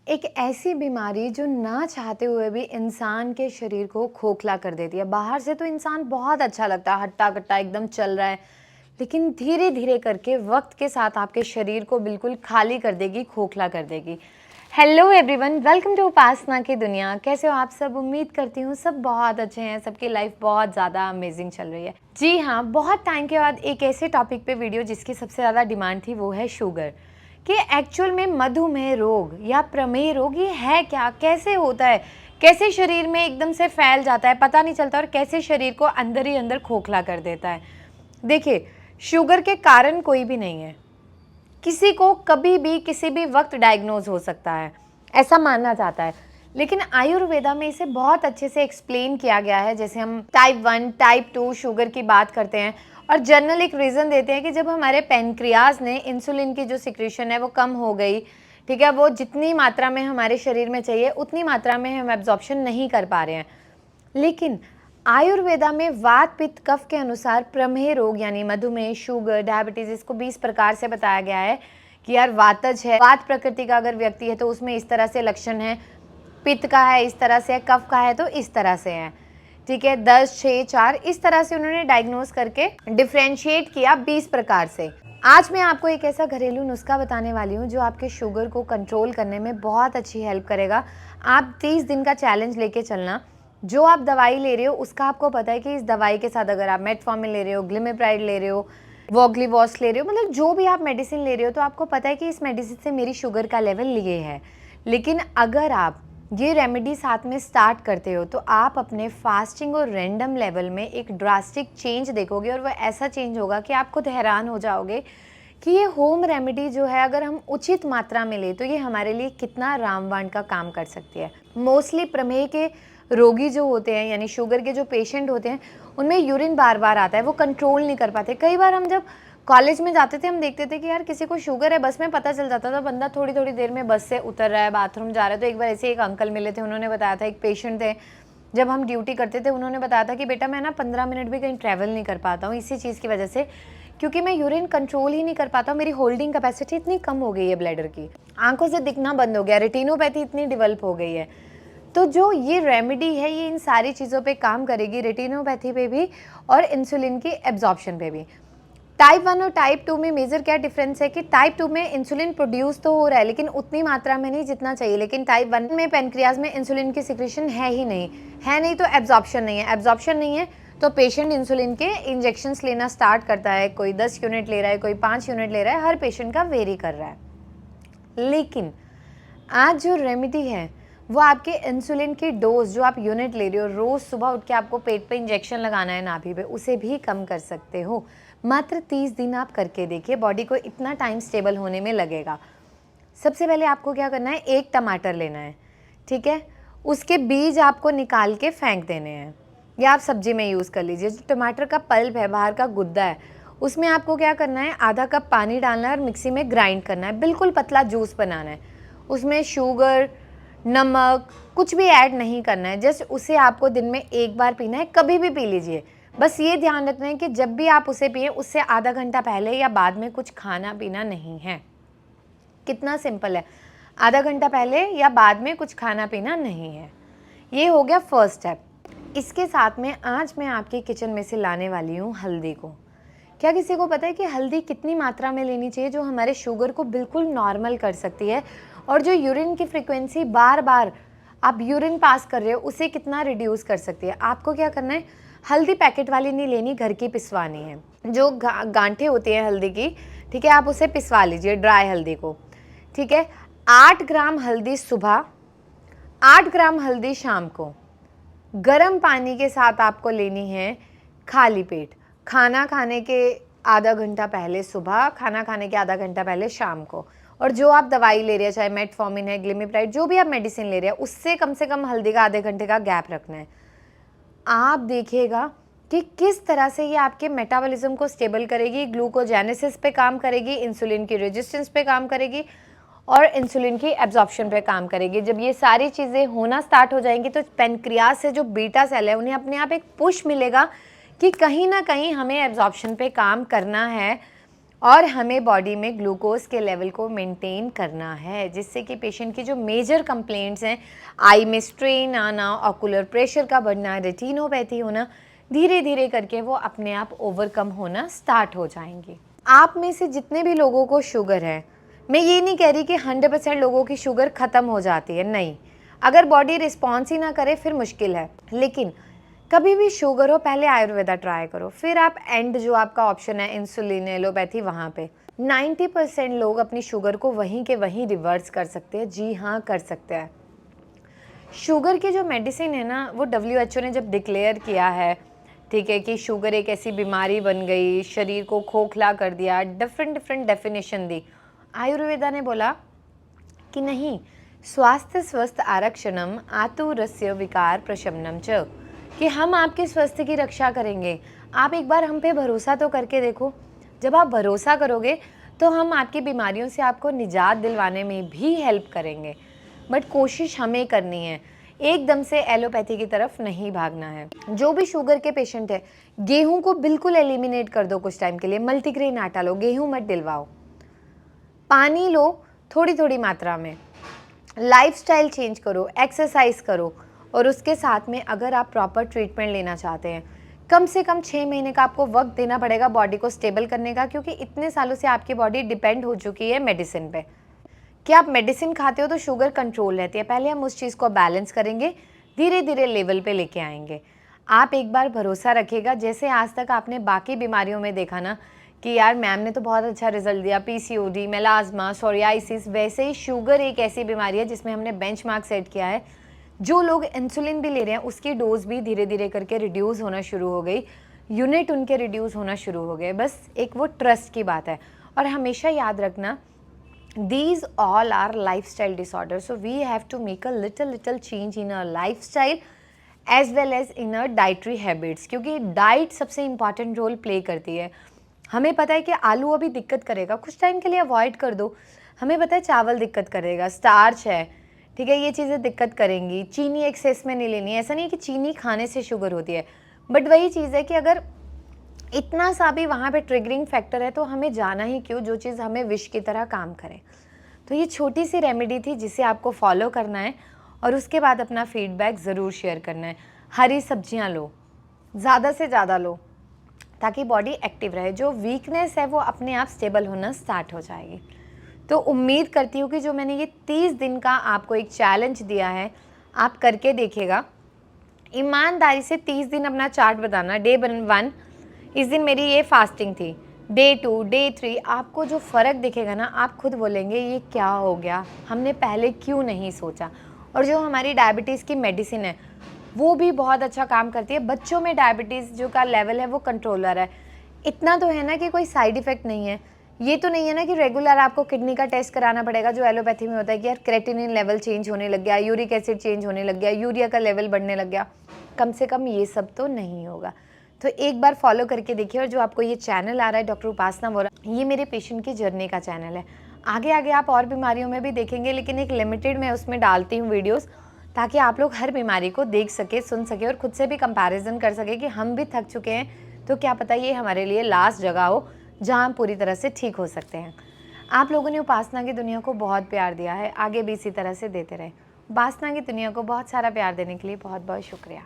एक ऐसी बीमारी जो ना चाहते हुए भी इंसान के शरीर को खोखला कर देती है। बाहर से तो इंसान बहुत अच्छा लगता है, हट्टा-कट्टा एकदम चल रहा है, लेकिन धीरे-धीरे करके वक़्त के साथ आपके शरीर को बिल्कुल खाली कर देगी, खोखला कर देगी। हेलो एवरीवन, वेलकम टू उपासना की दुनिया। कैसे हो आप सब? उम्मीद करती हूँ सब बहुत अच्छे हैं, सबकी लाइफ बहुत ज़्यादा अमेजिंग चल रही है। जी हाँ, बहुत टाइम के बाद एक ऐसे टॉपिक पे वीडियो जिसकी सबसे ज़्यादा डिमांड थी, वो है शुगर। कि एक्चुअल में मधुमेह रोग या प्रमेह रोग ये है क्या, कैसे होता है, कैसे शरीर में एकदम से फैल जाता है, पता नहीं चलता, और कैसे शरीर को अंदर ही अंदर खोखला कर देता है। देखिए, शुगर के कारण कोई भी नहीं है, किसी को कभी भी किसी भी वक्त डायग्नोज हो सकता है, ऐसा माना जाता है। लेकिन आयुर्वेदा में इसे बहुत अच्छे से एक्सप्लेन किया गया है। जैसे हम टाइप 1 टाइप 2 शुगर की बात करते हैं और जनरल एक रीज़न देते हैं कि जब हमारे पेनक्रियाज ने इंसुलिन की जो सिक्रेशन है वो कम हो गई, ठीक है, वो जितनी मात्रा में हमारे शरीर में चाहिए उतनी मात्रा में हम एब्जॉर्प्शन नहीं कर पा रहे हैं। लेकिन आयुर्वेदा में वात पित्त कफ के अनुसार प्रमेह रोग यानी मधुमेह, शुगर, डायबिटीज, इसको 20 प्रकार से बताया गया है कि यार वातज है, वात प्रकृति का अगर व्यक्ति है तो उसमें इस तरह से लक्षण है, पित्त का है इस तरह से है, कफ का है तो इस तरह से है, ठीक है। 10, 6, 4 इस तरह से उन्होंने डायग्नोज करके डिफ्रेंशिएट किया 20 प्रकार से। आज मैं आपको एक ऐसा घरेलू नुस्खा बताने वाली हूँ जो आपके शुगर को कंट्रोल करने में बहुत अच्छी हेल्प करेगा। आप 30 दिन का चैलेंज लेके चलना। जो आप दवाई ले रहे हो उसका आपको पता है कि इस दवाई के साथ अगर आप मेटफॉर्मिन ले रहे हो, ग्लिमिप्राइड ले रहे हो, वोग्लीवॉस ले रहे हो, मतलब जो भी आप मेडिसिन ले रहे हो, तो आपको पता है कि इस मेडिसिन से मेरी शुगर का लेवल ये है। लेकिन अगर आप ये रेमेडी साथ में स्टार्ट करते हो तो आप अपने फास्टिंग और रैंडम लेवल में एक ड्रास्टिक चेंज देखोगे, और वह ऐसा चेंज होगा कि आप खुद हैरान हो जाओगे कि ये होम रेमेडी जो है अगर हम उचित मात्रा में ले तो ये हमारे लिए कितना रामबाण का काम कर सकती है। मोस्टली प्रमेह के रोगी जो होते हैं यानी शुगर के जो पेशेंट होते हैं उनमें यूरिन बार बार आता है, वो कंट्रोल नहीं कर पाते। कई बार हम जब कॉलेज में जाते थे हम देखते थे कि यार किसी को शुगर है, बस में पता चल जाता था, बंदा थोड़ी थोड़ी देर में बस से उतर रहा है, बाथरूम जा रहा है। तो एक बार ऐसे एक अंकल मिले थे, उन्होंने बताया था, एक पेशेंट थे, जब हम ड्यूटी करते थे, उन्होंने बताया था कि बेटा मैं ना 15 मिनट भी कहीं ट्रैवल नहीं कर पाता हूँ इसी चीज़ की वजह से, क्योंकि मैं यूरिन कंट्रोल ही नहीं कर पाता हूँ, मेरी होल्डिंग कैपेसिटी इतनी कम हो गई है ब्लैडर की, आंखों से दिखना बंद हो गया, रेटिनोपैथी इतनी डेवलप हो गई है। तो जो ये रेमेडी है ये इन सारी चीज़ों पे काम करेगी, रेटिनोपैथी पे भी और इंसुलिन की एब्जॉर्प्शन पे भी। टाइप 1 और टाइप 2 में मेजर क्या डिफरेंस है कि टाइप 2 में इंसुलिन प्रोड्यूस तो हो रहा है लेकिन उतनी मात्रा में नहीं जितना चाहिए, लेकिन टाइप 1 में पेनक्रियाज में इंसुलिन की सिक्रेशन है ही नहीं, है नहीं तो एब्जॉर्प्शन नहीं है, एब्जॉर्प्शन नहीं है तो पेशेंट इंसुलिन के इंजेक्शंस लेना स्टार्ट करता है। कोई 10 यूनिट ले रहा है, कोई 5 यूनिट ले रहा है, हर पेशेंट का वेरी कर रहा है। लेकिन आज जो रेमेडी है वो आपके इंसुलिन की डोज जो आप यूनिट ले रहे हो, रोज़ सुबह उठ के आपको पेट पे इंजेक्शन लगाना है नाभि पे, उसे भी कम कर सकते हो। मात्र 30 दिन आप करके देखिए, बॉडी को इतना टाइम स्टेबल होने में लगेगा। सबसे पहले आपको क्या करना है, एक टमाटर लेना है, ठीक है, उसके बीज आपको निकाल के फेंक देने हैं, या आप सब्जी में यूज़ कर लीजिए। जो टमाटर का पल्प है, बाहर का गुद्दा है, उसमें आपको क्या करना है, आधा कप पानी डालना है और मिक्सी में ग्राइंड करना है, बिल्कुल पतला जूस बनाना है। उसमें शुगर, नमक कुछ भी ऐड नहीं करना है, जस्ट उसे आपको दिन में एक बार पीना है, कभी भी पी लीजिए। बस ये ध्यान रखना है कि जब भी आप उसे पिए उससे आधा घंटा पहले या बाद में कुछ खाना पीना नहीं है। कितना सिंपल है, आधा घंटा पहले या बाद में कुछ खाना पीना नहीं है। ये हो गया फर्स्ट स्टेप। इसके साथ में आज मैं आपके किचन में से लाने वाली हूँ हल्दी को। क्या किसी को पता है कि हल्दी कितनी मात्रा में लेनी चाहिए जो हमारे शुगर को बिल्कुल नॉर्मल कर सकती है, और जो यूरिन की फ्रीक्वेंसी बार बार आप यूरिन पास कर रहे हो उसे कितना रिड्यूस कर सकती है। आपको क्या करना है, हल्दी पैकेट वाली नहीं लेनी, घर की पिसवानी है। जो गांठें होती हैं हल्दी की, ठीक है, आप उसे पिसवा लीजिए, ड्राई हल्दी को, ठीक है। 8 ग्राम हल्दी सुबह, 8 ग्राम हल्दी शाम को, गर्म पानी के साथ आपको लेनी है खाली पेट, खाना खाने के आधा घंटा पहले सुबह, खाना खाने के आधा घंटा पहले शाम को। और जो आप दवाई ले रहे हैं, चाहे मेटफॉर्मिन है, ग्लिमिप्राइड, जो भी आप मेडिसिन ले रहे हैं, उससे कम से कम हल्दी का आधे घंटे का गैप रखना है। आप देखिएगा कि किस तरह से ये आपके मेटाबॉलिज्म को स्टेबल करेगी, ग्लूकोजेनेसिस पे काम करेगी, इंसुलिन की रेजिस्टेंस पे काम करेगी और इंसुलिन की एब्जॉर्प्शन पे काम करेगी। जब ये सारी चीज़ें होना स्टार्ट हो जाएंगी तो पेनक्रियाज से जो बीटा सेल है उन्हें अपने आप एक पुश मिलेगा कि कहीं ना कहीं हमें एब्जॉर्प्शन पे काम करना है और हमें बॉडी में ग्लूकोज के लेवल को मेंटेन करना है, जिससे कि पेशेंट की जो मेजर कंप्लेंट्स हैं, आई में स्ट्रेन आना, ऑकुलर प्रेशर का बढ़ना, रेटिनोपैथी होना, धीरे धीरे करके वो अपने आप ओवरकम होना स्टार्ट हो जाएंगी। आप में से जितने भी लोगों को शुगर है, मैं ये नहीं कह रही कि 100% लोगों की शुगर ख़त्म हो जाती है, नहीं, अगर बॉडी रिस्पॉन्स ही ना करे फिर मुश्किल है। लेकिन कभी भी शुगर हो, पहले आयुर्वेदा ट्राई करो, फिर आप एंड जो आपका ऑप्शन है इंसुलिन, एलोपैथी, वहाँ पे 90% लोग अपनी शुगर को वहीं के वहीं रिवर्स कर सकते हैं। जी हाँ, कर सकते हैं। शुगर की जो मेडिसिन है ना, वो WHO ने जब डिक्लेयर किया है, ठीक है, कि शुगर एक ऐसी बीमारी बन गई, शरीर को खोखला कर दिया, डिफरेंट डेफिनेशन दी, आयुर्वेदा ने बोला कि नहीं, स्वास्थ्य स्वस्थ आरक्षणम आतुरस्य विकार प्रशमनम च, कि हम आपके स्वास्थ्य की रक्षा करेंगे। आप एक बार हम पे भरोसा तो करके देखो। जब आप भरोसा करोगे तो हम आपकी बीमारियों से आपको निजात दिलवाने में भी हेल्प करेंगे, बट कोशिश हमें करनी है, एकदम से एलोपैथी की तरफ नहीं भागना है। जो भी शुगर के पेशेंट है, गेहूं को बिल्कुल एलिमिनेट कर दो कुछ टाइम के लिए, मल्टीग्रेन आटा लो, गेहूं मत दिलवाओ, पानी लो थोड़ी थोड़ी मात्रा में, लाइफस्टाइल चेंज करो, एक्सरसाइज करो, और उसके साथ में अगर आप प्रॉपर ट्रीटमेंट लेना चाहते हैं, कम से कम 6 महीने का आपको वक्त देना पड़ेगा बॉडी को स्टेबल करने का, क्योंकि इतने सालों से आपकी बॉडी डिपेंड हो चुकी है मेडिसिन पे, कि आप मेडिसिन खाते हो तो शुगर कंट्रोल रहती है। पहले हम उस चीज़ को बैलेंस करेंगे, धीरे धीरे लेवल पे लेके आएंगे। आप एक बार भरोसा रखिएगा, जैसे आज तक आपने बाकी बीमारियों में देखा ना कि यार मैम ने तो बहुत अच्छा रिजल्ट दिया, PCOD, मेलाज्मा, सोरियासिस, वैसे ही शुगर एक ऐसी बीमारी है जिसमें हमने बेंचमार्क सेट किया है। जो लोग इंसुलिन भी ले रहे हैं उसकी डोज भी धीरे धीरे करके रिड्यूस होना शुरू हो गई, यूनिट उनके रिड्यूस होना शुरू हो गए। बस एक वो ट्रस्ट की बात है। और हमेशा याद रखना, these all are lifestyle disorders, so we have to make a little change in our lifestyle as well as in our dietary habits, क्योंकि डाइट सबसे इंपॉर्टेंट रोल प्ले करती है। हमें पता है कि आलू अभी दिक्कत करेगा, कुछ टाइम के लिए अवॉइड कर दो। हमें पता है चावल दिक्कत करेगा, स्टार्च है, ठीक है, ये चीज़ें दिक्कत करेंगी। चीनी एक्सेस में नहीं लेनी, ऐसा नहीं कि चीनी खाने से शुगर होती है, बट वही चीज़ है कि अगर इतना सा भी वहाँ पे ट्रिगरिंग फैक्टर है तो हमें जाना ही क्यों, जो चीज़ हमें विष की तरह काम करे। तो ये छोटी सी रेमेडी थी जिसे आपको फॉलो करना है, और उसके बाद अपना फीडबैक ज़रूर शेयर करना है। हरी सब्जियाँ लो, ज़्यादा से ज़्यादा लो, ताकि बॉडी एक्टिव रहे। जो वीकनेस है वो अपने आप स्टेबल होना स्टार्ट हो जाएगी। तो उम्मीद करती हूँ कि जो मैंने ये 30 दिन का आपको एक चैलेंज दिया है, आप करके देखिएगा। ईमानदारी से 30 दिन अपना चार्ट बताना। डे 1 इस दिन मेरी ये फास्टिंग थी, डे 2, डे 3, आपको जो फ़र्क दिखेगा ना, आप खुद बोलेंगे ये क्या हो गया, हमने पहले क्यों नहीं सोचा। और जो हमारी डायबिटीज़ की मेडिसिन है वो भी बहुत अच्छा काम करती है। बच्चों में डायबिटीज़ जो का लेवल है वो कंट्रोलर है। इतना तो है ना कि कोई साइड इफ़ेक्ट नहीं है। ये तो नहीं है ना कि रेगुलर आपको किडनी का टेस्ट कराना पड़ेगा, जो एलोपैथी में होता है कि यार क्रेटिनिन लेवल चेंज होने लग गया, यूरिक एसिड चेंज होने लग गया, यूरिया का लेवल बढ़ने लग गया। कम से कम ये सब तो नहीं होगा। तो एक बार फॉलो करके देखिए। और जो आपको ये चैनल आ रहा है डॉक्टर उपासना वोरा, ये मेरे पेशेंट की जर्नी का चैनल है। आगे आगे आप और बीमारियों में भी देखेंगे, लेकिन एक लिमिटेड मैं उसमें डालती हूँ वीडियोस, ताकि आप लोग हर बीमारी को देख सके, सुन सके, और खुद से भी कंपैरिजन कर सके कि हम भी थक चुके हैं तो क्या पता ये हमारे लिए लास्ट जगह हो जहाँ हम पूरी तरह से ठीक हो सकते हैं। आप लोगों ने उपासना की दुनिया को बहुत प्यार दिया है, आगे भी इसी तरह से देते रहे। उपासना की दुनिया को बहुत सारा प्यार देने के लिए बहुत बहुत शुक्रिया।